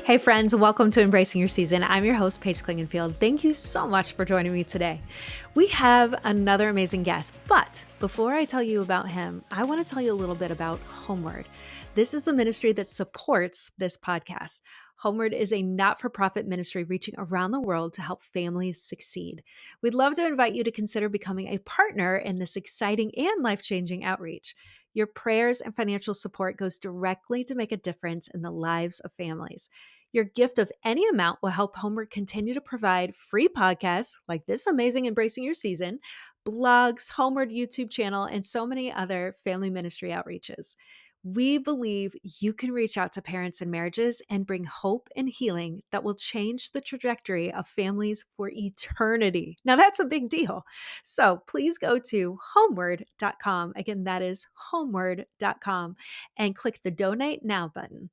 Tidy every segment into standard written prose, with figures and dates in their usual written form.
Hey, friends, welcome to Embracing Your Season. I'm your host, Paige Klingenfield. Thank you so much for joining me today. We have another amazing guest, but before I tell you about him, I want to tell you a little bit about Homeward. This is the ministry that supports this podcast. Homeward is a not for profit ministry reaching around the world to help families succeed. We'd love to invite you to consider becoming a partner in this exciting and life changing outreach. Your prayers and financial support goes directly to make a difference in the lives of families. Your gift of any amount will help Homeward continue to provide free podcasts like this amazing Embracing Your Season, blogs, Homeward YouTube channel, and so many other family ministry outreaches. We believe you can reach out to parents and marriages and bring hope and healing that will change the trajectory of families for eternity. Now, that's a big deal. So please go to homeward.com. Again, that is homeward.com and click the donate now button.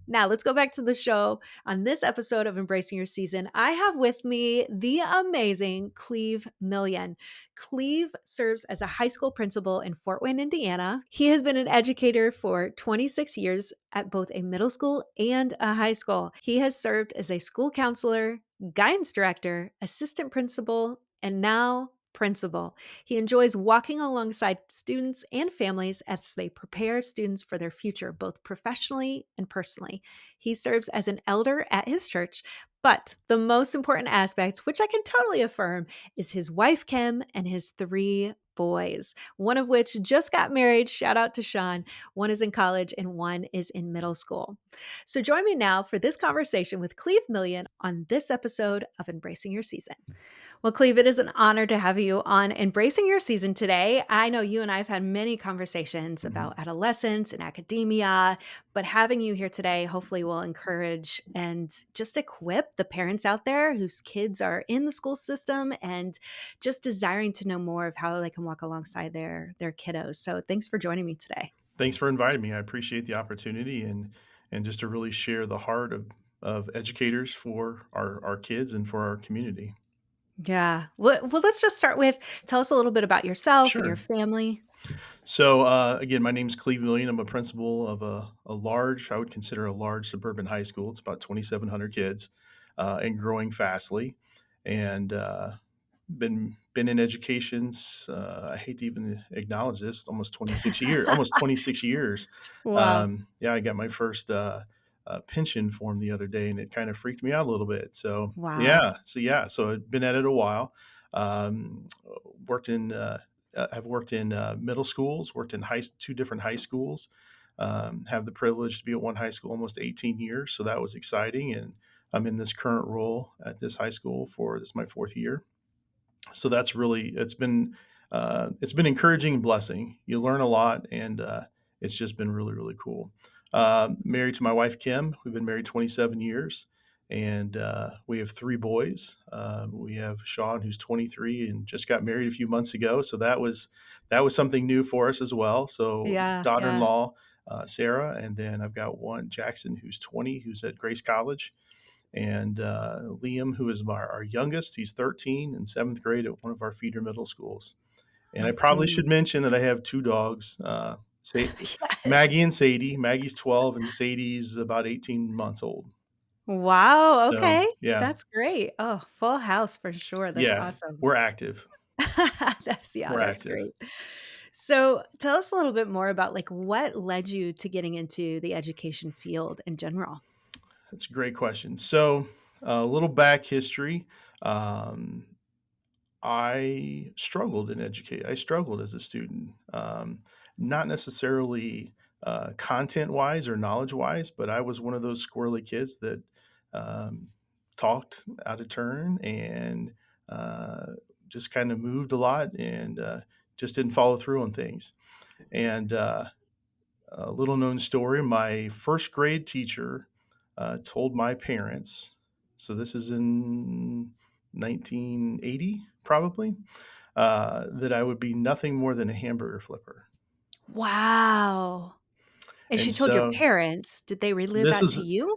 Now, let's go back to the show. On this episode of Embracing Your Season, I have with me the amazing Cleve Million. Cleve serves as a high school principal in Fort Wayne, Indiana. He has been an educator for 26 years at both a middle school and a high school. He has served as a school counselor, guidance director, assistant principal, and now principal. He enjoys walking alongside students and families as they prepare students for their future, both professionally and personally. He serves as an elder at his church, but the most important aspect, which I can totally affirm, is his wife, Kim, and his 3 boys, one of which just got married. Shout out to Sean. One is in college and one is in middle school. So join me now for this conversation with Cleve Million on this episode of Embracing Your Season. Well, Cleve, it is an honor to have you on Embracing Your Season today. I know you and I have had many conversations about adolescence and academia, but having you here today hopefully will encourage and just equip the parents out there whose kids are in the school system and just desiring to know more of how they can walk alongside their kiddos. So thanks for joining me today. Thanks for inviting me. I appreciate the opportunity and just to really share the heart of educators for our kids and for our community. Yeah. Well, let's just start with tell us a little bit about yourself and your Sure. family. So again, my name's Cleve Million. I'm a principal of a large, I would consider a large suburban high school. It's about 2,700 kids and growing fastly. And been in education. I hate to even acknowledge this. Almost 26 years. Almost 26 years. Wow. Yeah, I got my first pension form the other day, and it kind of freaked me out a little bit. So Wow. so I've been at it a while. Um, worked in. I've worked in middle schools. Worked in two different high schools. Have the privilege to be at one high school almost 18 years. So that was exciting, and I'm in this current role at this high school for this is my 4th year. So that's really it's been encouraging and blessing. You learn a lot, and it's just been really really cool. Married to my wife Kim, we've been married 27 years, and we have 3 boys. We have Sean, who's 23 and just got married a few months ago. So that was something new for us as well. So Yeah. Yeah. daughter-in-law Sarah, and then I've got one Jackson, who's 20, who's at Grace College, and Liam, who is our youngest. He's 13 in 7th grade at one of our feeder middle schools. And I probably Okay. should mention that I have 2 dogs, Yes. Maggie and Sadie. Maggie's 12 and Sadie's about 18 months old. Wow, So okay. yeah, That's great. Oh, full house for sure. That's yeah, awesome. we're active. Yeah, We're that's active. great. So, tell us a little bit more about, like, what led you to getting into the education field in general? That's a great question. So a little back history. Um, I struggled in educate. I struggled as a student, not necessarily content wise or knowledge wise, but I was one of those squirrely kids that um, talked out of turn and uh, just kind of moved a lot and just didn't follow through on things. And a little known story: my first grade teacher told my parents. So this is in 1980, probably that I would be nothing more than a hamburger flipper. Wow. And she And told your so parents. Did they relay this that is to you?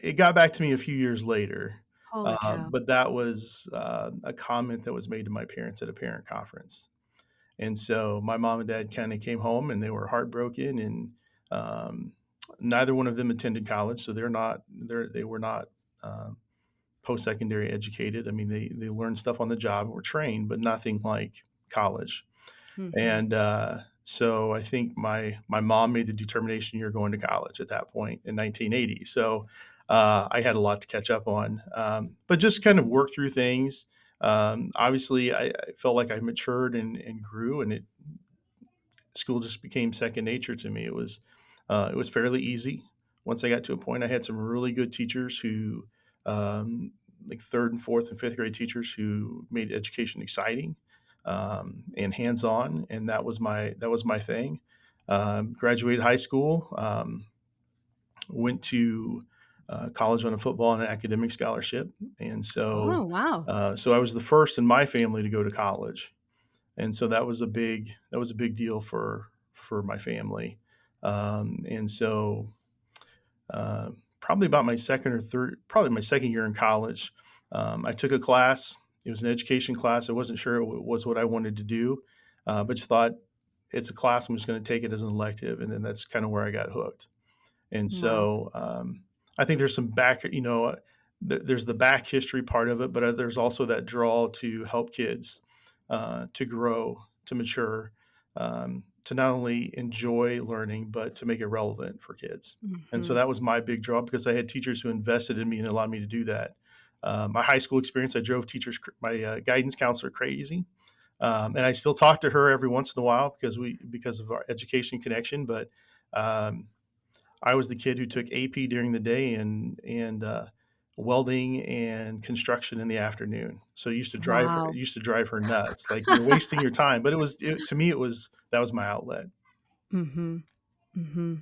it got back to me a few years later, Holy cow. but that was a comment that was made to my parents at a parent conference. And so my mom and dad kind of came home and they were heartbroken and Neither one of them attended college, so they were not um, post secondary educated. I mean, they learned stuff on the job, were trained, but nothing like college. Hmm. And so I think my mom made the determination you're going to college at that point in 1980. So I had a lot to catch up on, but just kind of work through things. Obviously, I felt like I matured and grew, and school just became second nature to me. It was fairly easy once I got to a point. I had some really good teachers who, like third and fourth and fifth grade teachers, who made education exciting and hands on, and that was my thing. Graduated high school, went to college on a football and an academic scholarship, and Oh, wow. so I was the first in my family to go to college, and so that was a big deal for my family. And so probably about my second or third, probably my second year in college, I took a class. It was an education class. I wasn't sure it was what I wanted to do, but just thought it's a class. I'm just going to take it as an elective, and then that's kind of where I got hooked. And Wow. so I think there's some back, there's the back history part of it, but there's also that draw to help kids to grow, to mature, to not only enjoy learning, but to make it relevant for kids. And so Hmm. that was my big draw because I had teachers who invested in me and allowed me to do that. My high school experience, I drove my guidance counselor crazy. And I still talk to her every once in a while because of our education connection. But um, I was the kid who took AP during the day and welding and construction in the afternoon. So Wow. used to drive her nuts, like you're wasting your time. But to me it was that was my outlet. Hmm. Hmm.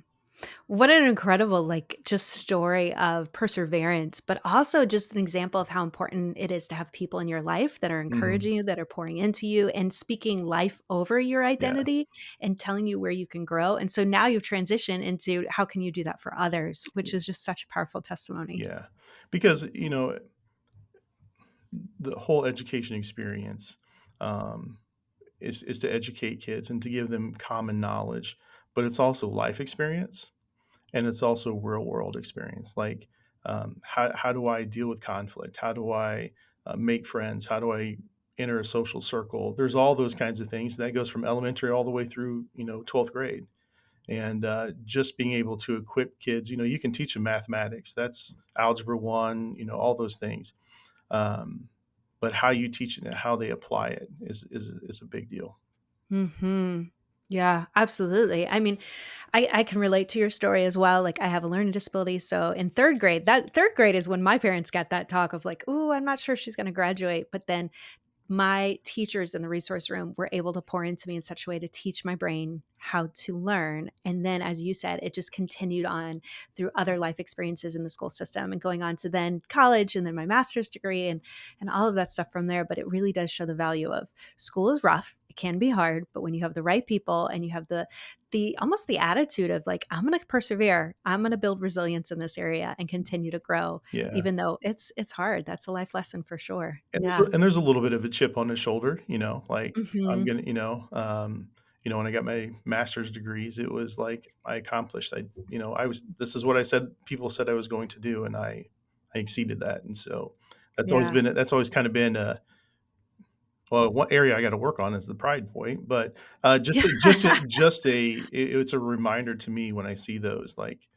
What an incredible, like, just story of perseverance, but also just an example of how important it is to have people in your life that are Hmm. encouraging you, that are pouring into you and speaking life over your Yeah, identity and telling you where you can grow. And so now you've transitioned into how can you do that for others, which is just such a powerful testimony. yeah, because the whole education experience um, is to educate kids and to give them common knowledge, but it's also life experience. And it's also real world experience. Like, how do I deal with conflict? How do I make friends? How do I enter a social circle? There's all those kinds of things that goes from elementary all the way through 12th grade. And just being able to equip kids, you can teach them mathematics. That's algebra one. All those things. Um, but how you teach it and how they apply it is a big deal. Hmm. Yeah, absolutely. I mean, I can relate to your story as well. Like, I have a learning disability. So in third grade, that third grade is when my parents got that talk of like, "Ooh, I'm not sure she's going to graduate." But then my teachers in the resource room were able to pour into me in such a way to teach my brain how to learn. And then, as you said, it just continued on through other life experiences in the school system and going on to then college and then my master's degree and all of that stuff from there. But it really does show the value of school is rough. It can be hard, but when you have the right people and you have the almost the attitude of like, I'm going to persevere, I'm going to build resilience in this area and continue to grow, Yeah. even though it's hard. That's a life lesson for sure. And Yeah. there's a little bit of a chip on his shoulder, like I'm Mhm. gonna, when I got my master's degrees, it was like I accomplished. This is what I said. People said I was going to do, and I exceeded that. And so Yeah. that's always kind of been well, one area I got to work on is the pride point, but it's a reminder to me when I see those, like,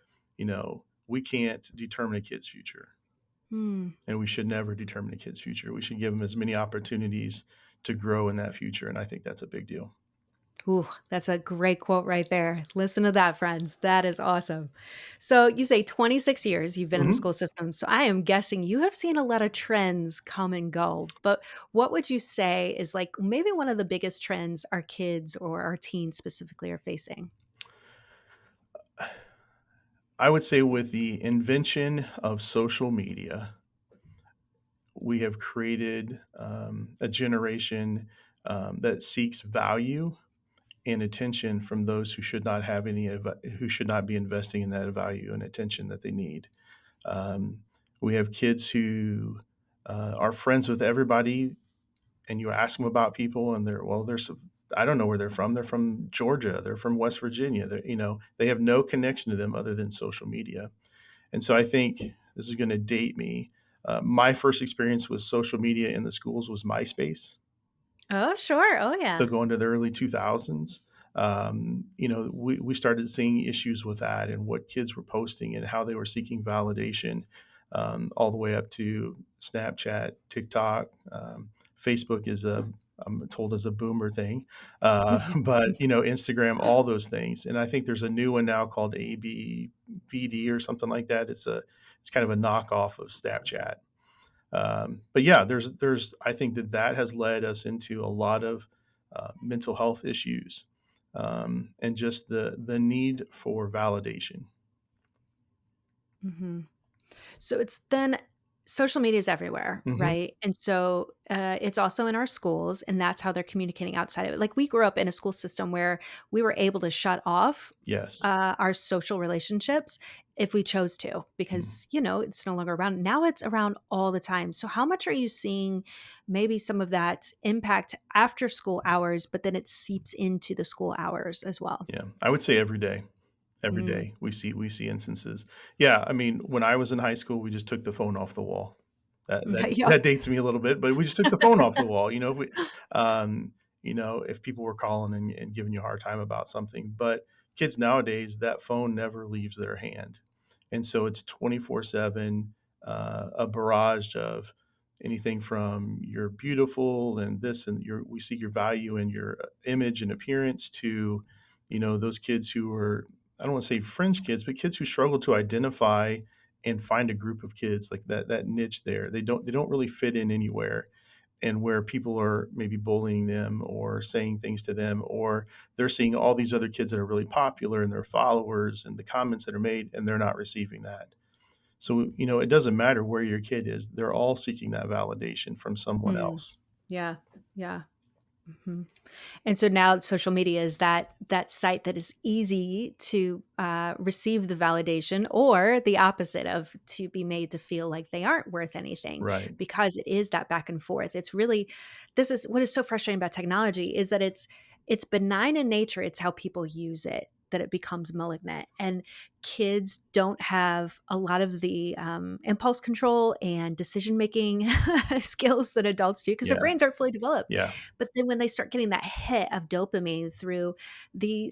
we can't determine a kid's future Mm. and we should never determine a kid's future. We should give them as many opportunities to grow in that future, and I think that's a big deal. Ooh, that's a great quote right there. Listen to that, friends. That is awesome. So you say 26 years you've been in the Mhm. school system. So I am guessing you have seen a lot of trends come and go. But what would you say is like maybe one of the biggest trends our kids or our teens specifically are facing? I would say with the invention of social media, we have created a generation that seeks value and attention from those who should not have who should not be investing in that value and attention that they need. Um, we have kids who are friends with everybody, and you ask them about people, and they're I don't know where they're from. They're from Georgia. They're from West Virginia. They have no connection to them other than social media. And so I think this is going to date me. My first experience with social media in the schools was MySpace. Oh, sure. Oh, So yeah. going to the early 2000s, we started seeing issues with that and what kids were posting and how they were seeking validation, all the way up to Snapchat, TikTok. Facebook I'm told, is a boomer thing, but Instagram, all those things. And I think there's a new one now called ABVD or something like that. It's kind of a knockoff of Snapchat. But yeah, there's I think that has led us into a lot of mental health issues, and just the need for validation. Mhm. So it's then social media is everywhere, Hmm. right? And so it's also in our schools, and that's how they're communicating outside of it. Like we grew up in a school system where we were able to shut off Yes. our social relationships if we chose to, Mhm. because it's no longer around. Now it's around all the time. So how much are you seeing maybe some of that impact after school hours, but then it seeps into the school hours as well? Yeah, I would say every day. Every Mm. day we see instances. Yeah, I mean, when I was in high school, we just took the phone off the wall. That that Yeah. that dates me a little bit, but we just took the phone off the wall. Um, if people were calling and giving you a hard time about something. But kids nowadays, that phone never leaves their hand, and so it's 24/7, a barrage of anything from "you're beautiful" and this and we see your value in your image and appearance to, those kids who are, I don't want to say fringe kids, but kids who struggle to identify and find a group of kids like that niche there. They don't really fit in anywhere, and where people are maybe bullying them or saying things to them, or they're seeing all these other kids that are really popular and their followers and the comments that are made, and they're not receiving that. So, it doesn't matter where your kid is, they're all seeking that validation from someone Mm. else. Yeah. Yeah. Mhm. And so now social media is that site that is easy to receive the validation, or the opposite of to be made to feel like they aren't worth anything, Right. because it is that back and forth. It's really, this is what is so frustrating about technology, is that it's benign in nature. It's how people use it that it becomes malignant. And kids don't have a lot of the impulse control and decision making skills that adults do, because their Yeah. brains aren't fully developed. Yeah. But then when they start getting that hit of dopamine through the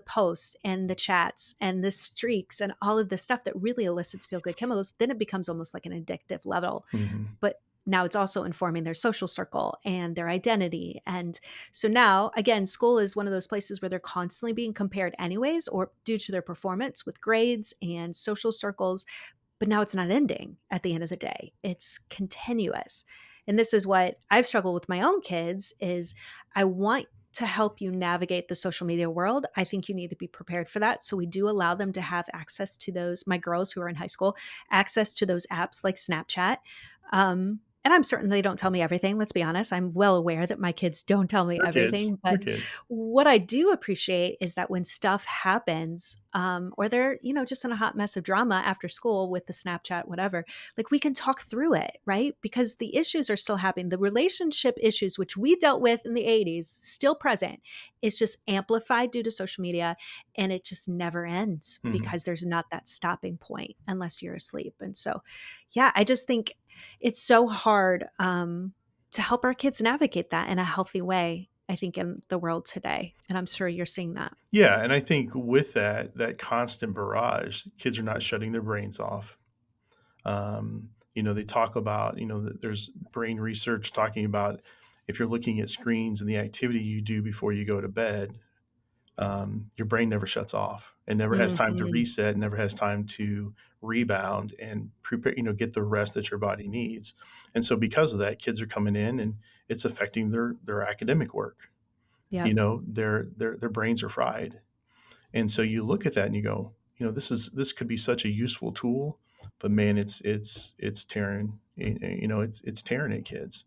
posts and the chats and the streaks and all of the stuff that really elicits feel good chemicals, then it becomes almost like an addictive level. Mhm. But now it's also informing their social circle and their identity. And so now, again, school is one of those places where they're constantly being compared, anyways, or due to their performance with grades and social circles. But now it's not ending at the end of the day. It's continuous. And this is what I've struggled with my own kids is I want to help you navigate the social media world. I think you need to be prepared for that. So we do allow them to have access to those, my girls who are in high school, access to those apps like Snapchat. And I'm certain they don't tell me everything. Let's be honest. I'm well aware that my kids don't tell me They're kids. everything. They're But kids. what I do appreciate is that when stuff happens, or they're, just in a hot mess of drama after school with the Snapchat, whatever, like we can talk through it, right? Because the issues are still happening. The relationship issues, which we dealt with in the 80s, still present. It's just amplified due to social media, and it just never ends Mhm. because there's not that stopping point unless you're asleep. And so, yeah, I just think it's so hard to help our kids navigate that in a healthy way, I think, in the world today. And I'm sure you're seeing that. Yeah, and I think with that constant barrage, kids are not shutting their brains off. They talk about, that there's brain research talking about if you're looking at screens and the activity you do before you go to bed, your brain never shuts off and never has time to Mhm. reset, never has time to rebound and prepare, get the rest that your body needs. And so because of that, kids are coming in and it's affecting their academic work. Yep. Their brains are fried. And so you look at that and you go, this could be such a useful tool, but man, it's tearing, it's tearing at kids.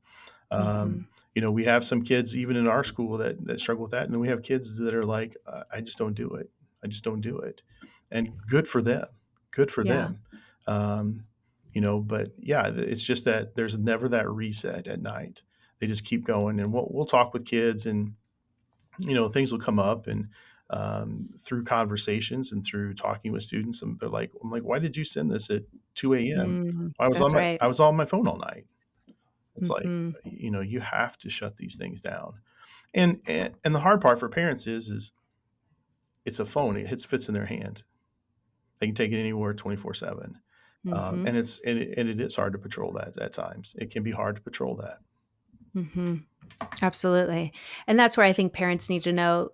Mhm. We have some kids even in our school that struggle with that, and then we have kids that are like, I just don't do it. I just don't do it, and good for them. Good for Yeah. them. Um, but yeah, it's just that there's never that reset at night. They just keep going, and we'll talk with kids, and things will come up, and through conversations and through talking with students, and I'm like, why did you send this at 2 a.m.? That's right. I was on my phone all night. It's like, Mhm. you have to shut these things down. And the hard part for parents is it's a phone. Fits in their hand. They can take it anywhere 24/7. Mhm. And it is hard to patrol that at times. It can be hard to patrol that. Mhm. Absolutely. And that's where I think parents need to know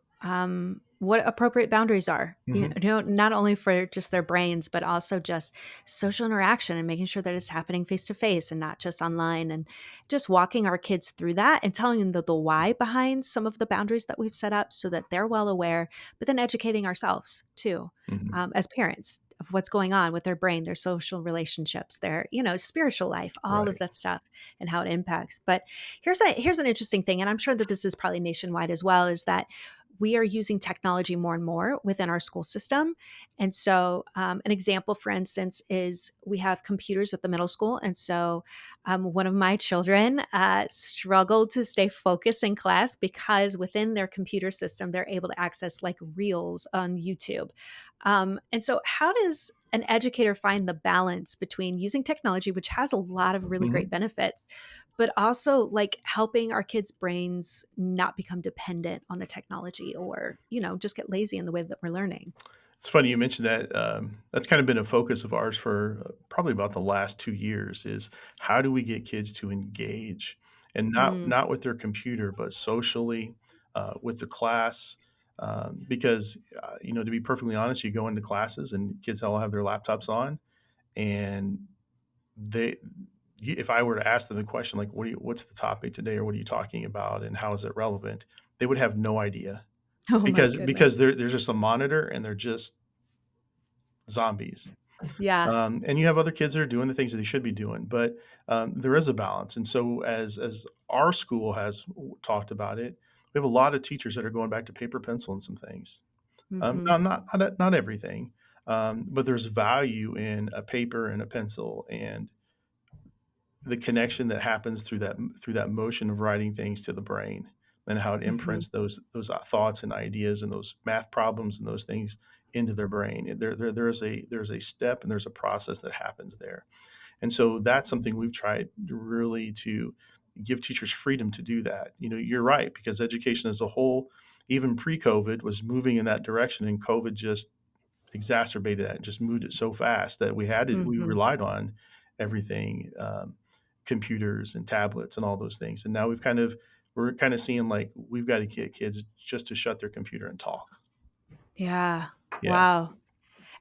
what appropriate boundaries are. Mhm, Not only for just their brains, but also just social interaction and making sure that it's happening face to face and not just online. And just walking our kids through that and telling them the why behind some of the boundaries that we've set up so that they're well aware, but then educating ourselves too, mhm. as parents of what's going on with their brain, their social relationships, their, spiritual life, all of Right. that stuff and how it impacts. But here's an interesting thing, and I'm sure that this is probably nationwide as well, is that we are using technology more and more within our school system. And so, an example, for instance, is we have computers at the middle school. And so, one of my children struggled to stay focused in class because within their computer system, they're able to access like reels on YouTube. And so, how does an educator find the balance between using technology, which has a lot of really great Mhm. benefits, but also like helping our kids' brains not become dependent on the technology or, just get lazy in the way that we're learning? It's funny you mentioned that. That's kind of been a focus of ours for probably about the last 2 years, is how do we get kids to engage, and Mm, not with their computer, but socially, with the class, because, to be perfectly honest, you go into classes and kids all have their laptops on, and they if I were to ask them the question, like, what's the topic today, or what are you talking about, and how is it relevant? They would have no idea, oh my goodness. because there's just a monitor, and they're just zombies. Yeah. And you have other kids that are doing the things that they should be doing, but there is a balance. And so, as our school has talked about it, we have a lot of teachers that are going back to paper, pencil, and some things. Hmm. Not everything, but there's value in a paper and a pencil, and the connection that happens through that motion of writing things to the brain, and how it Hmm. imprints those thoughts and ideas and those math problems and those things into their brain. There's a step and there's a process that happens there. And so that's something we've tried really to give teachers freedom to do that. You're right, because education as a whole, even pre-COVID, was moving in that direction, and COVID just exacerbated that and just moved it so fast that we Hmm. relied on everything, computers and tablets and all those things. And now we're kind of seeing, like, we've got to get kids just to shut their computer and talk. Yeah. Yeah. Wow.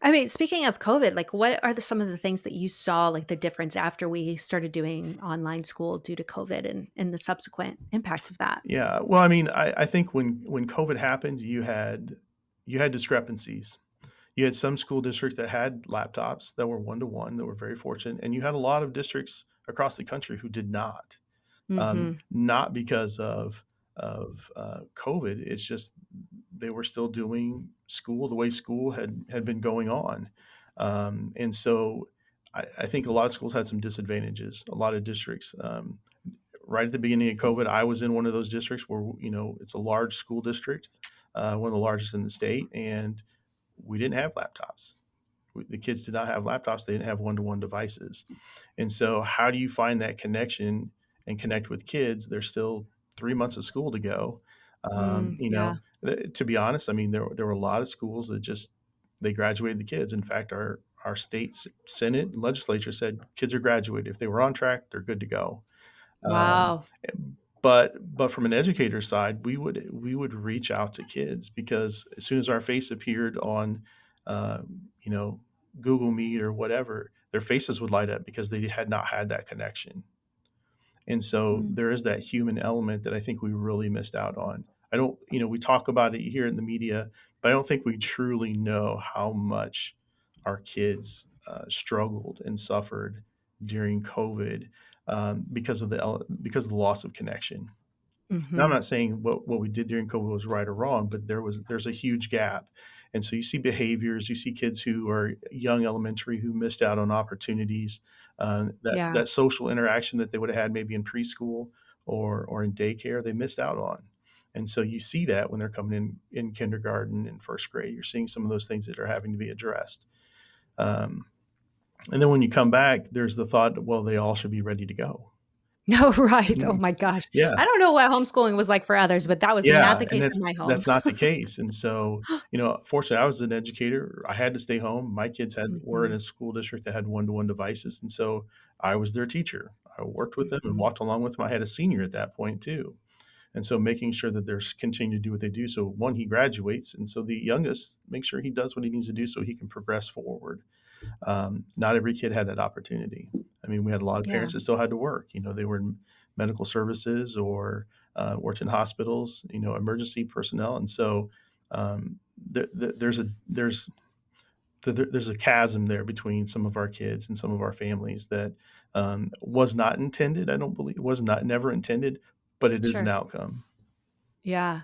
I mean, speaking of COVID, like what are some of the things that you saw, like the difference after we started doing online school due to COVID and the subsequent impact of that? Yeah. Well, I mean, I think when COVID happened, you had discrepancies. You had some school districts that had laptops that were one to one, that were very fortunate, and you had a lot of districts across the country who did not. Hmm. Not because of COVID. It's just they were still doing school the way school had been going on, and so I think a lot of schools had some disadvantages. A lot of districts. Right at the beginning of COVID, I was in one of those districts where, it's a large school district, one of the largest in the state, and we didn't have laptops. The kids did not have laptops. They didn't have one-to-one devices. And so, how do you find that connection and connect with kids? There's still 3 months of school to go. Mm, yeah. To be honest, I mean, there were a lot of schools that just they graduated the kids. In fact, our state senate and legislature said kids are graduated. If they were on track, they're good to go. Um, Wow. but from an educator side, we would reach out to kids, because as soon as our face appeared on, uh, you know, Google Meet or whatever, their faces would light up because they had not had that connection. And so Mm, there is that human element that I think we really missed out on. I don't, we talk about it here in the media, but I don't think we truly know how much our kids struggled and suffered during COVID, because of the loss of connection. Now, I'm mhm. not saying what we did during COVID was right or wrong, but there's a huge gap. And so you see behaviors, you see kids who are young elementary who missed out on opportunities, Yeah. that social interaction that they would have had maybe in preschool or in daycare, they missed out on. And so you see that when they're coming in kindergarten and first grade, you're seeing some of those things that are having to be addressed. Um, and then when you come back, there's the thought, well, they all should be ready to go. No, right. Oh my gosh. Yeah. I don't know what homeschooling was like for others, but that was not Yeah, the and case in my home. that's not the case, and so, fortunately, I was an educator. I had to stay home. My kids were in Mhm, a school district that had one-to-one devices, and so I was their teacher. I worked with them and mhm. walked along with them. I had a senior at that point too, and so making sure that they're continue to do what they do. So one, he graduates, and so the youngest, make sure he does what he needs to do so he can progress forward. Not every kid had that opportunity. I mean, we had a lot of Yeah, parents that still had to work. They were in medical services or worked in hospitals. Emergency personnel, and so there's a chasm there between some of our kids and some of our families that was not intended. I don't believe was not never intended, but it is an sure. outcome. Yeah.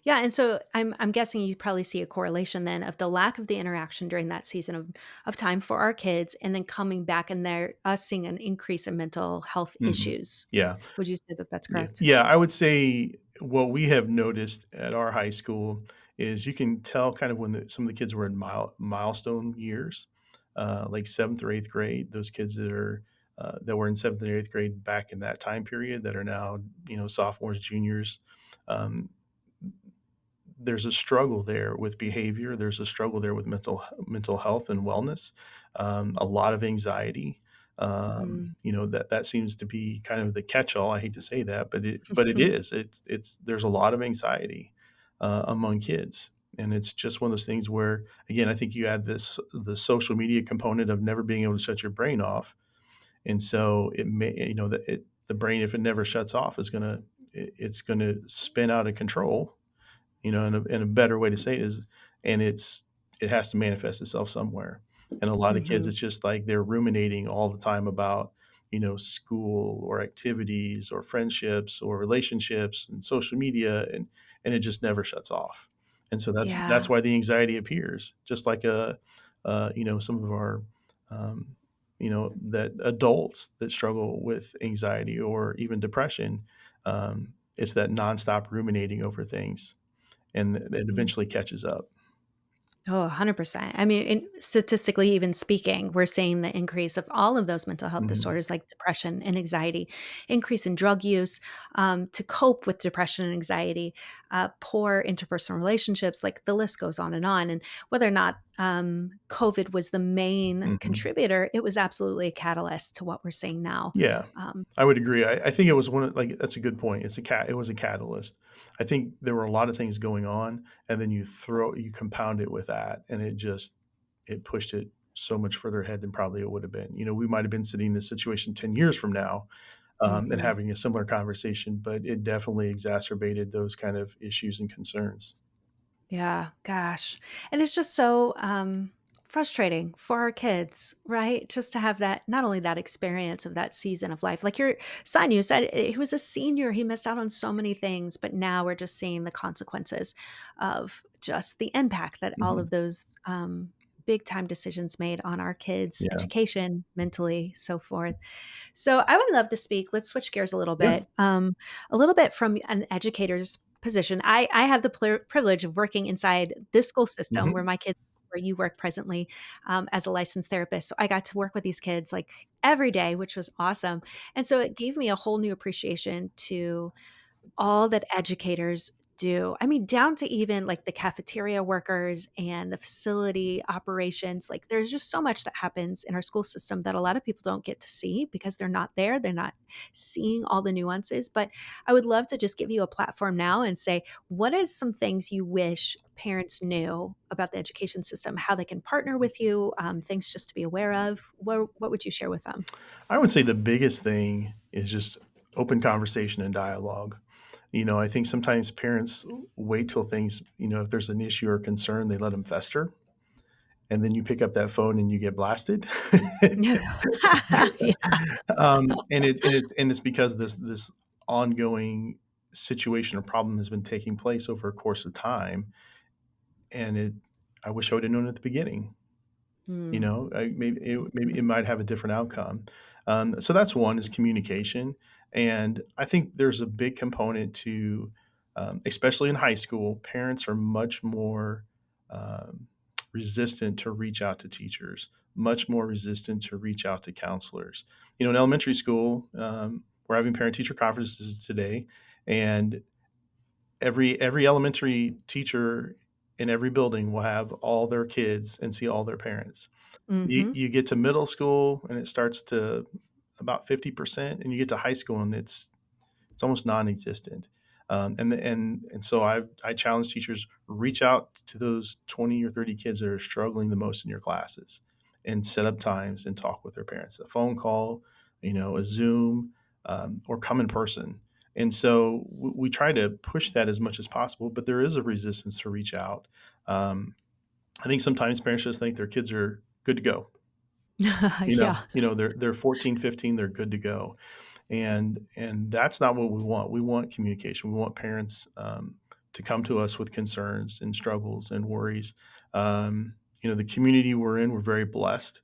Yeah, and so I'm guessing you probably see a correlation then of the lack of the interaction during that season of time for our kids, and then coming back and there us seeing an increase in mental health Mhm. issues. Yeah. Would you say that that's Yeah. correct? Yeah, I would say what we have noticed at our high school is you can tell kind of when some of the kids were in milestone years, like 7th or 8th grade, those kids that were in 7th and 8th grade back in that time period that are now, sophomores, juniors. Um, there's a struggle there with behavior. There's a struggle there with mental health and wellness. A lot of anxiety. Mhm. That seems to be kind of the catch-all. I hate to say that, but it is. It's there's a lot of anxiety among kids, and it's just one of those things where, again, I think you add the social media component of never being able to shut your brain off, and so it may the brain, if it never shuts off, it's gonna spin out of control, and a better way to say it is, and it has to manifest itself somewhere. And a lot of kids, Mhm. it's just like they're ruminating all the time about, school or activities or friendships or relationships and social media, and it just never shuts off. And so that's Yeah. why the anxiety appears, just like some of our that adults that struggle with anxiety or even depression. It's that nonstop ruminating over things, and it Mm. eventually catches up. Oh, 100%. I mean, statistically, even speaking, we're seeing the increase of all of those mental health Mhm. disorders like depression and anxiety, increase in drug use to cope with depression and anxiety, poor interpersonal relationships, like the list goes on. And whether or not COVID was the main Mhm. contributor, it was absolutely a catalyst to what we're seeing now. Yeah, Um, I would agree. I think it was that's a good point. It was a catalyst. I think there were a lot of things going on, and then you compound it with that, and it pushed it so much further ahead than probably it would have been. We might have been sitting in this situation 10 years from now, and mhm. having a similar conversation, but it definitely exacerbated those kind of issues and concerns. Yeah, gosh. And it's just so frustrating for our kids, right? Just to have that, not only that experience of that season of life. Like your son, you said he was a senior, he missed out on so many things, but now we're just seeing the consequences of just the impact that all Mhm. of those big time decisions made on our kids' Yeah. education, mentally, so forth. So I would love to speak. Let's switch gears Yeah. a little bit from an educator's position. I have the privilege of working inside this school system where Mhm. my kids, where you work presently, as a licensed therapist. So I got to work with these kids like every day, which was awesome. And so it gave me a whole new appreciation to all that educators do. I mean, down to even like the cafeteria workers and the facility operations. Like, there's just so much that happens in our school system that a lot of people don't get to see because they're not there. They're not seeing all the nuances. But I would love to just give you a platform now and say, what is some things you wish parents knew about the education system, how they can partner with you, things just to be aware of? What would you share with them? I would say the biggest thing is just open conversation and dialogue. I think sometimes parents wait till things, if there's an issue or concern, they let them fester. And then you pick up that phone and you get blasted. Yeah. And it's because this ongoing situation or problem has been taking place over a course of time. And I wish I would have known at the beginning. Mm, Maybe it might have a different outcome. So that's one, is communication, and I think there's a big component to especially in high school, parents are much more um, resistant to reach out to teachers, much more resistant to reach out to counselors. In elementary school, we're having parent teacher conferences today, and every elementary teacher in every building will have all their kids and see all their parents. You, Mhm. you get to middle school and it starts to about 50%, and you get to high school and it's almost non-existent. And so I challenge teachers, reach out to those 20 or 30 kids that are struggling the most in your classes, and set up times and talk with their parents. A phone call, a Zoom, or come in person. And so we try to push that as much as possible, but there is a resistance to reach out. Um, I think sometimes parents just think their kids are good to go. Yeah. They're 14, 15, they're good to go, and that's not what we want. We want communication. We want parents to come to us with concerns and struggles and worries. The community we're in, we're very blessed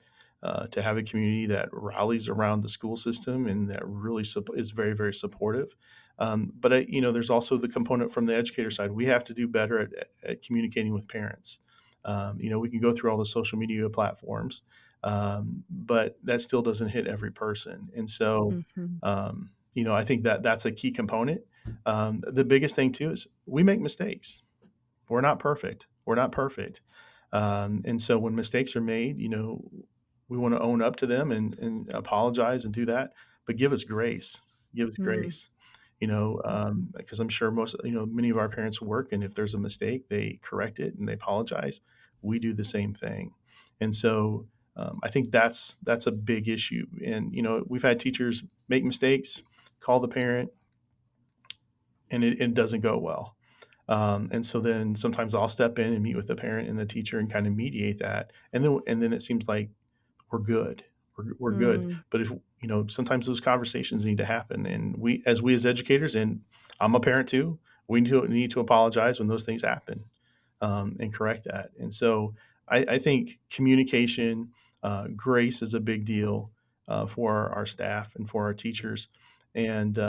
to have a community that rallies around the school system and that really is very, very supportive. But there's also the component from the educator side. We have to do better at communicating with parents. We can go through all the social media platforms, but that still doesn't hit every person. And so, Mhm. I think that that's a key component. The biggest thing too is we make mistakes. We're not perfect. We're not perfect. And so when mistakes are made, we want to own up to them and apologize and do that, but give us grace. Give us Mm. grace. Mhm. Because I'm sure many of our parents work, and if there's a mistake, they correct it and they apologize. We do the same thing. And so I think that's a big issue. And we've had teachers make mistakes, call the parent, and it doesn't go well. And so then sometimes I'll step in and meet with the parent and the teacher and kind of mediate that, and then it seems like we're good. We're good. Mm. But if sometimes those conversations need to happen, and we as educators, and I'm a parent too, we need to apologize when those things happen, and correct that. And so I think communication, grace is a big deal for our staff and for our teachers, and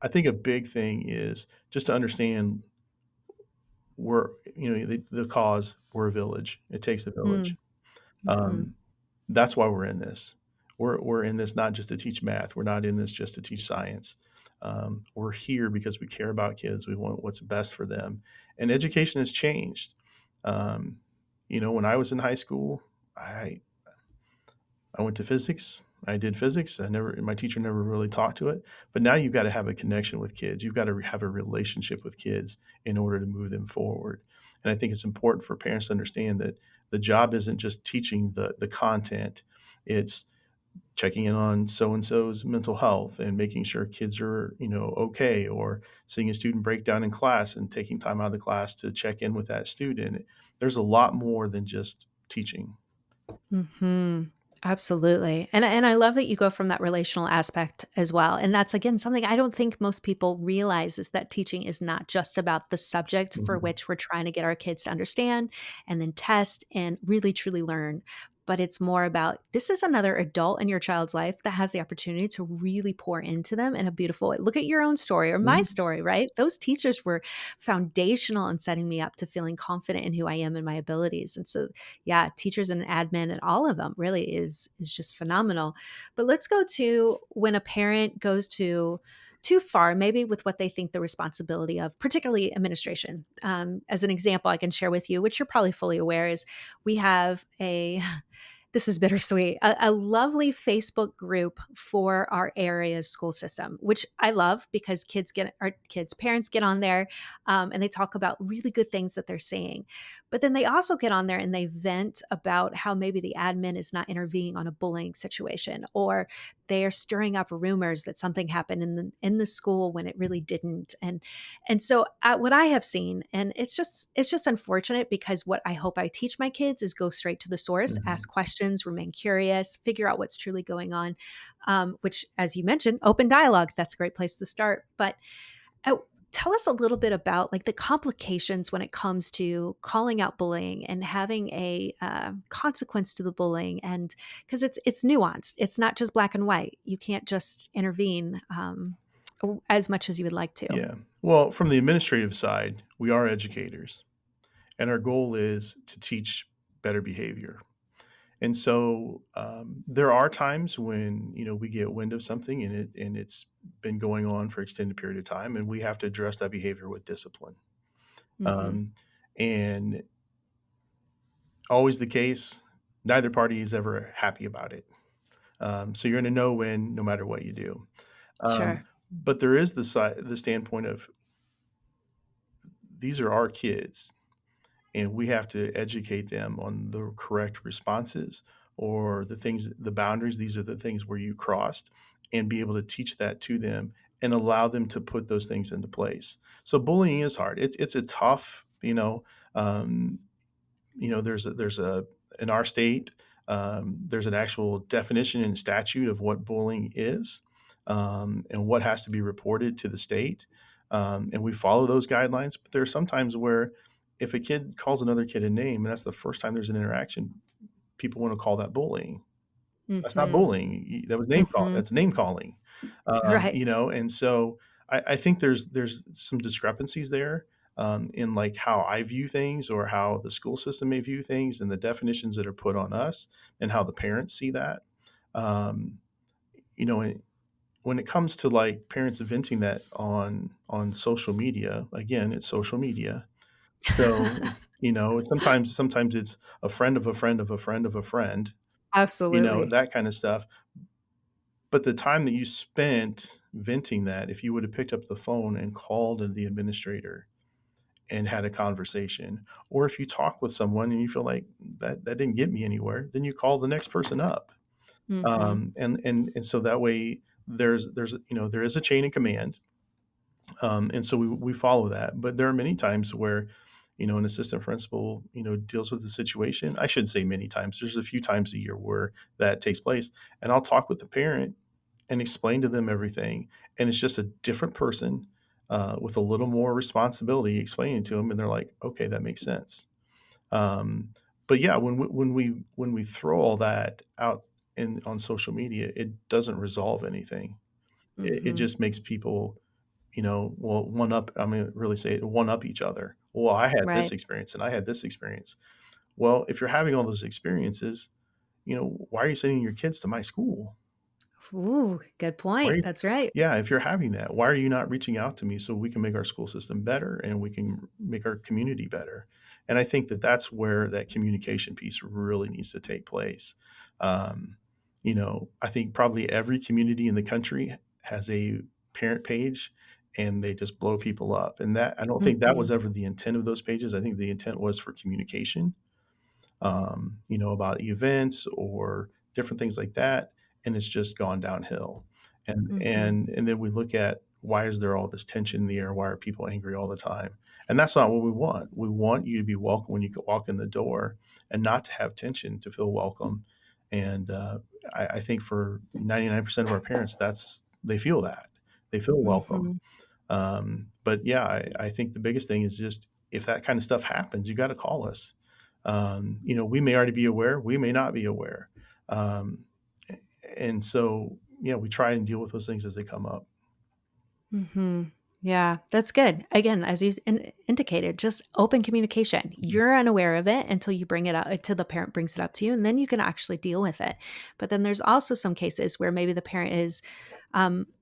I think a big thing is just to understand the cause. We're a village. It takes a Mm. village. Mhm. Um, that's why we're in this. We're in this not just to teach math. We're not in this just to teach science. We're here because we care about kids. We want what's best for them. And education has changed. Um, when I was in high school, I I went to physics. I did physics. My teacher never really talked to it. But now you've got to have a connection with kids. You've got to have a relationship with kids in order to move them forward. And I think it's important for parents to understand that the job isn't just teaching the content. It's checking in on so and so's mental health and making sure kids are okay, or seeing a student break down in class and taking time out of the class to check in with that student. There's a lot more than just teaching. Mhm. Absolutely. And I love that you go from that relational aspect as well. And that's again something I don't think most people realize is that teaching is not just about the subject for Mhm. which we're trying to get our kids to understand and then test and really truly learn. But it's more about this is another adult in your child's life that has the opportunity to really pour into them in a beautiful way. Look at your own story or my Mhm. story, right? Those teachers were foundational in setting me up to feeling confident in who I am and my abilities. And so yeah, teachers and admin and all of them really is just phenomenal. But let's go to when a parent goes too far, maybe with what they think the responsibility of, particularly administration. As an example, I can share with you, which you're probably fully aware, is we have a this is bittersweet. A lovely Facebook group for our area's school system, which I love because our kids' parents get on there and they talk about really good things that they're seeing. But then they also get on there and they vent about how maybe the admin is not intervening on a bullying situation, or they are stirring up rumors that something happened in the school when it really didn't. And so what I have seen, and it's just unfortunate because what I hope I teach my kids is go straight to the source, Mhm. ask questions, remain curious, figure out what's truly going on. Which, as you mentioned, open dialogue. That's a great place to start. But uh, tell us a little bit about like the complications when it comes to calling out bullying and having a consequence to the bullying, and because it's nuanced. It's not just black and white. You can't just intervene as much as you would like to. Yeah. Well, from the administrative side, we are educators, and our goal is to teach better behavior. And so there are times when we get wind of something and it's been going on for extended period of time, and we have to address that behavior with discipline. Mhm. Um, and always the case, neither party is ever happy about it. So you're in a no win no matter what you do. Sure. But there is the standpoint of these are our kids, and we have to educate them on the correct responses or the boundaries. These are the things where you crossed, and be able to teach that to them and allow them to put those things into place. So bullying is hard. It's a tough, um, there's a in our state, there's an actual definition and statute of what bullying is, and what has to be reported to the state, and we follow those guidelines. But there are some times where if a kid calls another kid a name, and that's the first time there's an interaction, people want to call that bullying. That's not Mhm. bullying. That was name call. Mhm. That's name calling. Right. And so I think there's some discrepancies there, in like how I view things or how the school system may view things and the definitions that are put on us and how the parents see that. Um, you know, and when it comes to like parents venting that on social media, again, it's social media. So, sometimes it's a friend of a friend of a friend of a friend, Absolutely. that kind of stuff. But the time that you spent venting that, if you would have picked up the phone and called the administrator and had a conversation, or if you talk with someone and you feel like that didn't get me anywhere, then you call the next person up, Mhm. and so that way there is a chain of command, and so we follow that. But there are many times where an assistant principal deals with the situation. I shouldn't say many times. There's a few times a year where that takes place, and I'll talk with the parent and explain to them everything. And it's just a different person, with a little more responsibility explaining to them, and they're like, "Okay, that makes sense." Um, but yeah, when we throw all that out in on social media, it doesn't resolve anything. It Mhm. just makes people, well, one up. I mean, really say it, one up each other. Well, I had this Right. experience, and I had this experience. Well, if you're having all those experiences, why are you sending your kids to my school? Ooh, good Why are point. you That's right. Yeah, if you're having that, why are you not reaching out to me so we can make our school system better and we can make our community better? And I think that that's where that communication piece really needs to take place. Um, I think probably every community in the country has a parent page, and they just blow people up. And that I don't think that Mhm. was ever the intent of those pages. I think the intent was for communication, about events or different things like that, and it's just gone downhill. And Mhm. and and then we look at why is there all this tension in the air? Why are people angry all the time? And that's not what we want. We want you to be welcome when you walk in the door, and not to have tension, to feel welcome. And I think for 99% of our parents, they feel that they feel welcome. Mhm. But yeah, I think the biggest thing is just if that kind of stuff happens, you got to call us. We may already be aware, we may not be aware. Um, and so, we try and deal with those things as they come up. Mhm. Yeah, that's good. Again, as you indicated, just open communication. You're unaware of it until you bring it up, until the parent brings it up to you, and then you can actually deal with it. But then there's also some cases where maybe the parent is,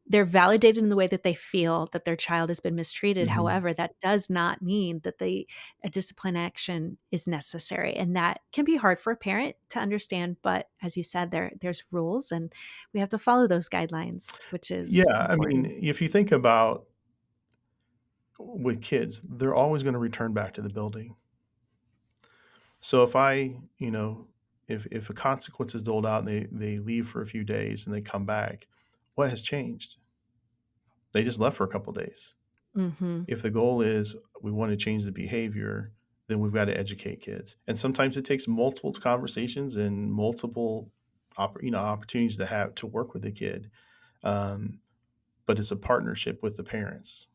they're validated in the way that they feel that their child has been mistreated. Mhm. However, that does not mean that a discipline action is necessary, and that can be hard for a parent to understand. But as you said, there's rules, and we have to follow those guidelines, which is Yeah, I mean, important. if you think about with kids, they're always going to return back to the building. So if a consequence is doled out and they leave for a few days and they come back, what has changed? They just left for a couple days. Mhm. If the goal is we want to change the behavior, then we've got to educate kids. And sometimes it takes multiple conversations and multiple opportunities to have to work with the kid. Um, but it's a partnership with the parents.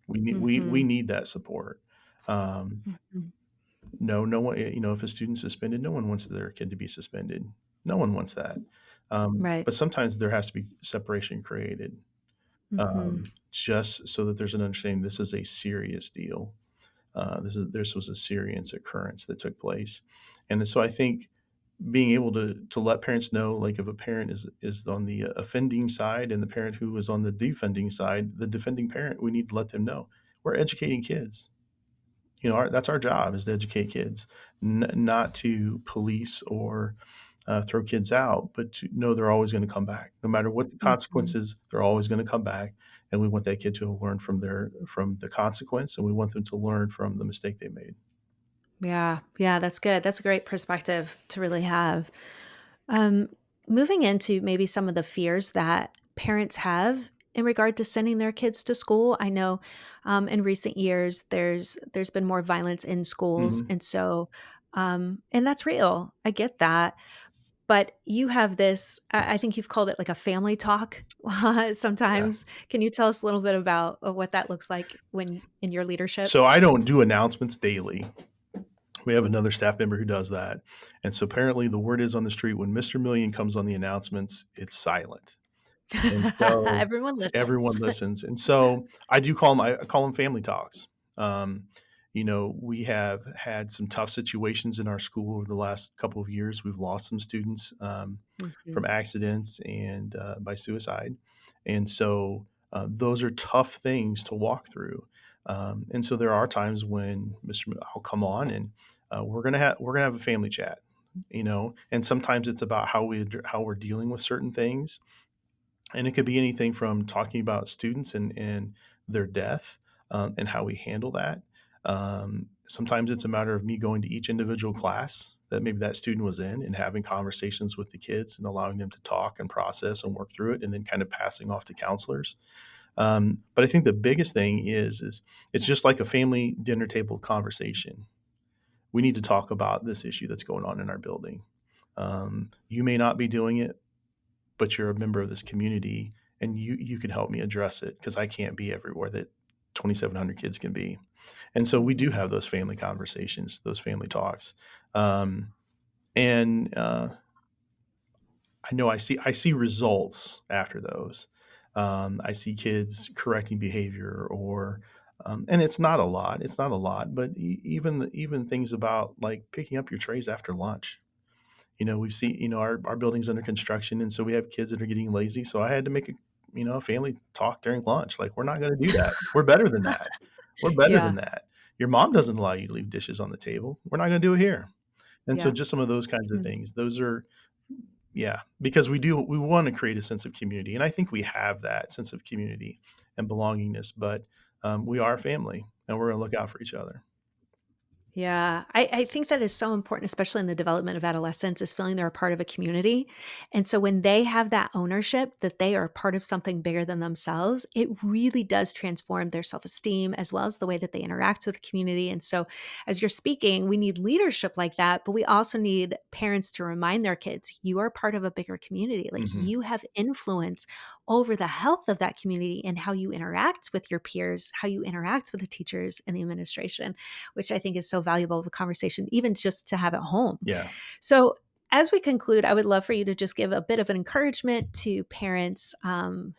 We Mhm. need that support. Um, Mhm. no one, if a student's suspended, no one wants their kid to be suspended. No one wants that. Right. But sometimes there has to be separation created. Mhm. just so that there's an understanding this is a serious deal. This was a serious occurrence that took place, and so I think being able to let parents know, like if a parent is on the offending side and the parent who is on the defending side, the defending parent, we need to let them know we're educating kids. That's our job is to educate kids, not to police or throw kids out, but to know they're always going to come back, no matter what the Mhm. consequences. They're always going to come back, and we want that kid to learn from the consequence, and we want them to learn from the mistake they made. Yeah. Yeah, that's good. That's a great perspective to really have. Um, Moving into maybe some of the fears that parents have in regard to sending their kids to school. I know in recent years there's been more violence in schools, Hmm. and so and that's real. I get that, but you have this. I think you've called it like a family talk. Yeah. Sometimes, can you tell us a little bit about what that looks like when in your leadership? So I don't do announcements daily. We have another staff member who does that, and so apparently the word is on the street when Mr. Million comes on the announcements, it's silent. And so Everyone listens. everyone listens. And so I call them family talks. Um, we have had some tough situations in our school over the last couple of years. We've lost some students Mhm. from accidents and by suicide. And so those are tough things to walk through. And so there are times when I'll come on and we're gonna have a family chat, and sometimes it's about how we're dealing with certain things, and it could be anything from talking about students and their death, and how we handle that. Sometimes it's a matter of me going to each individual class that maybe that student was in and having conversations with the kids and allowing them to talk and process and work through it, and then kind of passing off to counselors. But I think the biggest thing is it's just like a family dinner table conversation. We need to talk about this issue that's going on in our building. You may not be doing it, but you're a member of this community, and you can help me address it because I can't be everywhere that 2,700 kids can be. And so we do Mhm. have those family conversations, those family talks. Um, and I know I see results after those. I see kids correcting behavior, and it's not a lot. It's not a lot, but even things about like picking up your trays after lunch. We've seen, our building's under construction, and so we have kids that are getting lazy. So I had to make a family talk during lunch. Like, we're not going to do that. We're better than that. We're better Yeah. than that. Your mom doesn't allow you to leave dishes on the table. We're not going to do it here. And so Yeah. just some of those kinds of Hmm. things, those are, yeah, because we want to create a sense of community. And I think we have that sense of community and belongingness, but we are a family and we're going to look out for each other. Yeah, I think that is so important, especially in the development of adolescents, is feeling they're a part of a community. And so when they have that ownership that they are a part of something bigger than themselves, it really does transform their self esteem as well as the way that they interact with the community. And so, as you're speaking, we need leadership like that, but we also need parents to remind their kids, you are part of a bigger community. Like Hmm. you have influence over the health of that community and how you interact with your peers, how you interact with the teachers and the administration, which I think is so valuable of a conversation, even just to have at home. Yeah. So, as we conclude, I would love for you to just give a bit of an encouragement to parents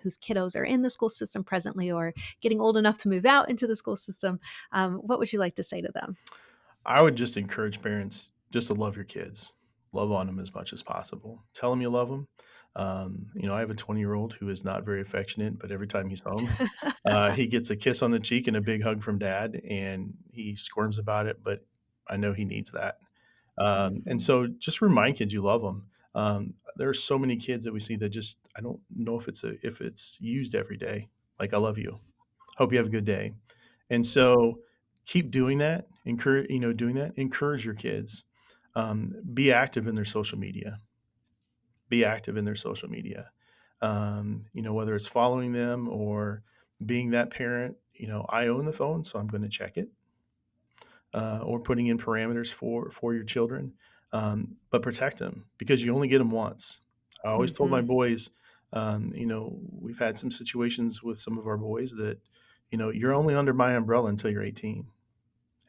whose kiddos are in the school system presently or getting old enough to move out into the school system. What would you like to say to them? I would just encourage parents just to love your kids, love on them as much as possible. Tell them you love them. I have a 20-year-old who is not very affectionate, but every time he's home, he gets a kiss on the cheek and a big hug from dad, and he squirms about it, but I know he needs that. And Mhm. so just remind kids you love them. There are so many kids that we see that just, I don't know if it's used every day. Like, I love you. Hope you have a good day. And so keep doing that. Encourage your kids. Be active in their social media. Be active in their social media. Whether it's following them or being that parent. I own the phone, so I'm going to check it, or putting in parameters for your children, but protect them because you only get them once. I always told my Mhm. boys, we've had some situations with some of our boys that, you're only under my umbrella until you're 18.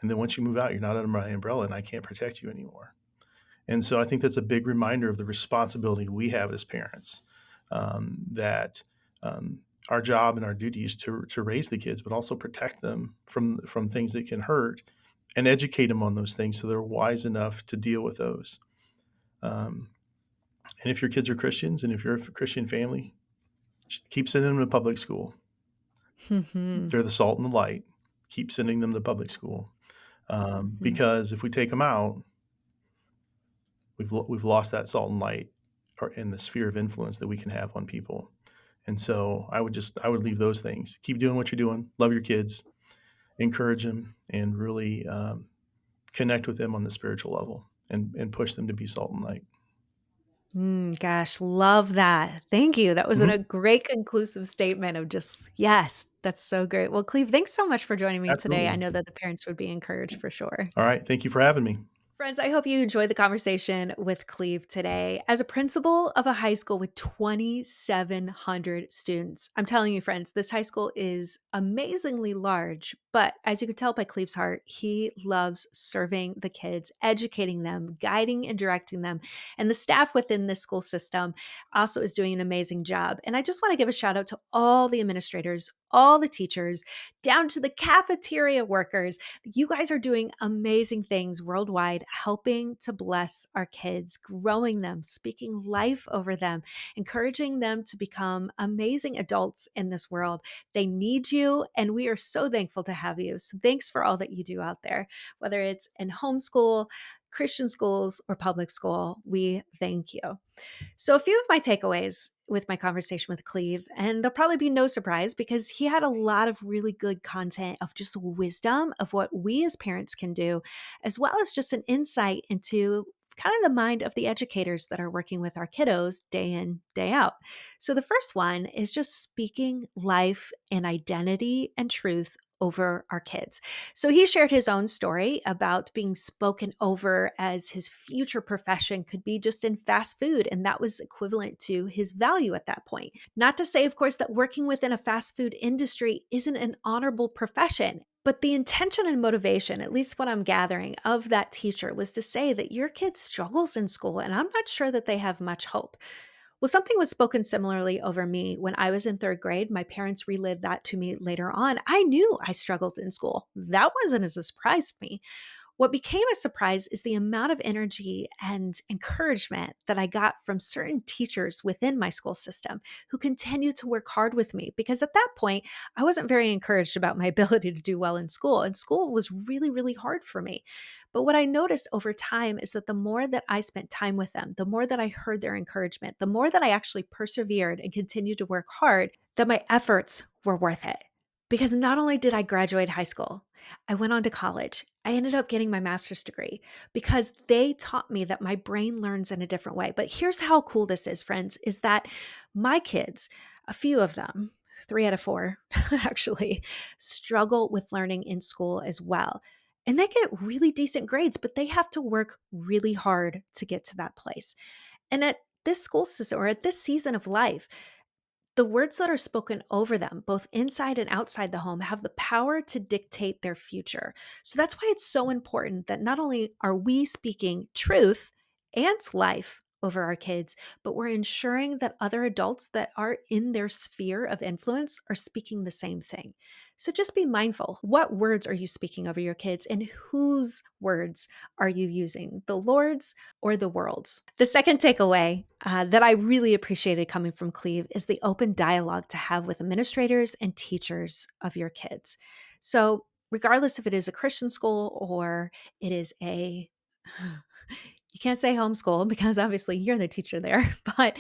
And then once you move out, you're not under my umbrella and I can't protect you anymore. And so I think that's a big reminder of the responsibility we have as parents, that our job and our duty is to raise the kids, but also protect them from things that can hurt, and educate them on those things so they're wise enough to deal with those. Um, and if your kids are Christians, and if you're a Christian family, keep sending them to public school. Mhm. They're the salt and the light. Keep sending them to public school, Mhm. because if we take them out, we've lost that salt and light, or in the sphere of influence that we can have on people. And so I would leave those things. Keep doing what you're doing. Love your kids, encourage them, and really connect with them on the spiritual level, and push them to be salt and light. Gosh, love that. Thank you. That was Mhm. a great conclusive statement of just, yes, that's so great. Well, Cleve, thanks so much for joining me today. I Absolutely. know that the parents would be encouraged for sure. All right. Thank you for having me. Friends, I hope you enjoyed the conversation with Cleve today. As a principal of a high school with 2,700 students, I'm telling you, friends, this high school is amazingly large. But as you can tell by Cleve's heart, he loves serving the kids, educating them, guiding and directing them. And the staff within this school system also is doing an amazing job. And I just want to give a shout out to all the administrators, all the teachers, down to the cafeteria workers. You guys are doing amazing things worldwide, helping to bless our kids, growing them, speaking life over them, encouraging them to become amazing adults in this world. They need you, and we are so thankful to have you. So thanks for all that you do out there, whether it's in homeschool, Christian schools, or public school. We thank you. So, a few of my takeaways with my conversation with Cleve, and there'll probably be no surprise because he had a lot of really good content of just wisdom of what we as parents can do, as well as just an insight into kind of the mind of the educators that are working with our kiddos day in, day out. So, the first one is just speaking life and identity and truth over our kids. So he shared his own story about being spoken over as his future profession could be just in fast food. And that was equivalent to his value at that point. Not to say, of course, that working within a fast food industry isn't an honorable profession. But the intention and motivation, at least what I'm gathering of that teacher, was to say that your kid struggles in school, and I'm not sure that they have much hope. Well, something was spoken similarly over me when I was in third grade. My parents relayed that to me later on. I knew I struggled in school. That wasn't as a surprise to me. What became a surprise is the amount of energy and encouragement that I got from certain teachers within my school system who continued to work hard with me because at that point, I wasn't very encouraged about my ability to do well in school, and school was really, really hard for me. But what I noticed over time is that the more that I spent time with them, the more that I heard their encouragement, the more that I actually persevered and continued to work hard, that my efforts were worth it. Because not only did I graduate high school, I went on to college. I ended up getting my master's degree because they taught me that my brain learns in a different way. But here's how cool this is, friends, is that my kids, a few of them, 3 out of 4 actually, struggle with learning in school as well. And they get really decent grades, but they have to work really hard to get to that place. And at this school system or at this season of life, the words that are spoken over them, both inside and outside the home, have the power to dictate their future. So that's why it's so important that not only are we speaking truth and life over our kids, but we're ensuring that other adults that are in their sphere of influence are speaking the same thing. So just be mindful. What words are you speaking over your kids and whose words are you using? The Lord's or the world's? The second takeaway that I really appreciated coming from Cleve is the open dialogue to have with administrators and teachers of your kids. So, regardless if it is a Christian school or it is a you can't say homeschool because obviously you're the teacher there, but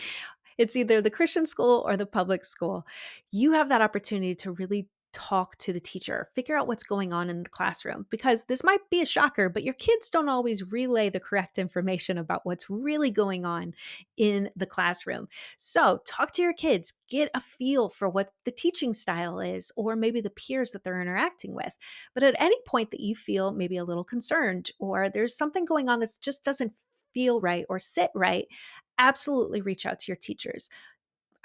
it's either the Christian school or the public school. You have that opportunity to really talk to the teacher, figure out what's going on in the classroom, because this might be a shocker, but your kids don't always relay the correct information about what's really going on in the classroom. So talk to your kids, get a feel for what the teaching style is, or maybe the peers that they're interacting with. But at any point that you feel maybe a little concerned or there's something going on that just doesn't feel right or sit right, absolutely reach out to your teachers.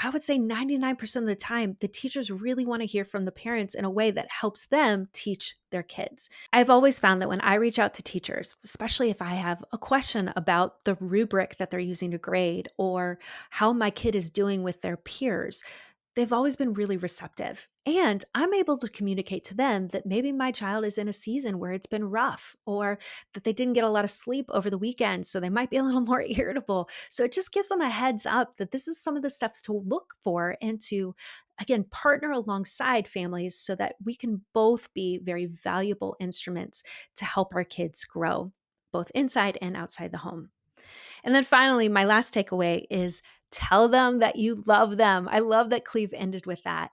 I would say 99% of the time, the teachers really want to hear from the parents in a way that helps them teach their kids. I've always found that when I reach out to teachers, especially if I have a question about the rubric that they're using to grade or how my kid is doing with their peers, they've always been really receptive. And I'm able to communicate to them that maybe my child is in a season where it's been rough or that they didn't get a lot of sleep over the weekend. So they might be a little more irritable. So it just gives them a heads up that this is some of the stuff to look for and to, again, partner alongside families so that we can both be very valuable instruments to help our kids grow, both inside and outside the home. And then finally, my last takeaway is tell them that you love them. I love that Cleve ended with that.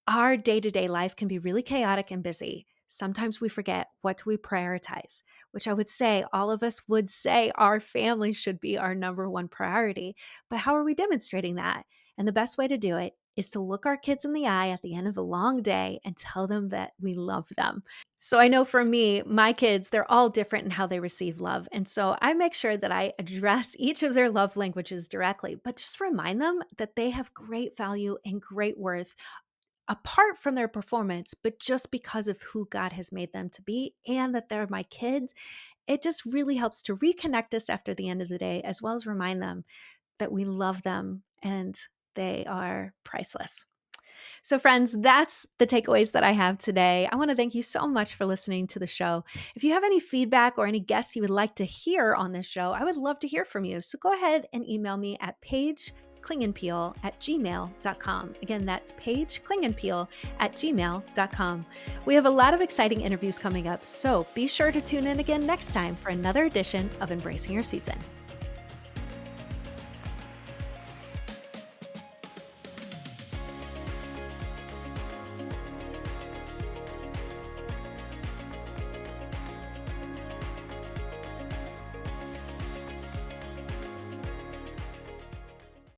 Our day to day life can be really chaotic and busy. Sometimes we forget what do we prioritize, which I would say all of us would say our family should be our number one priority. But how are we demonstrating that? And the best way to do it is to look our kids in the eye at the end of a long day and tell them that we love them. So I know for me, my kids, they're all different in how they receive love. And so I make sure that I address each of their love languages directly, but just remind them that they have great value and great worth apart from their performance, but just because of who God has made them to be and that they're my kids. It just really helps to reconnect us after the end of the day, as well as remind them that we love them and they are priceless. So, friends, that's the takeaways that I have today. I want to thank you so much for listening to the show. If you have any feedback or any guests you would like to hear on this show, I would love to hear from you. So go ahead and email me at paigeklingenpeel@gmail.com. Again, that's paigeklingenpeel@gmail.com. We have a lot of exciting interviews coming up, so be sure to tune in again next time for another edition of Embracing Your Season.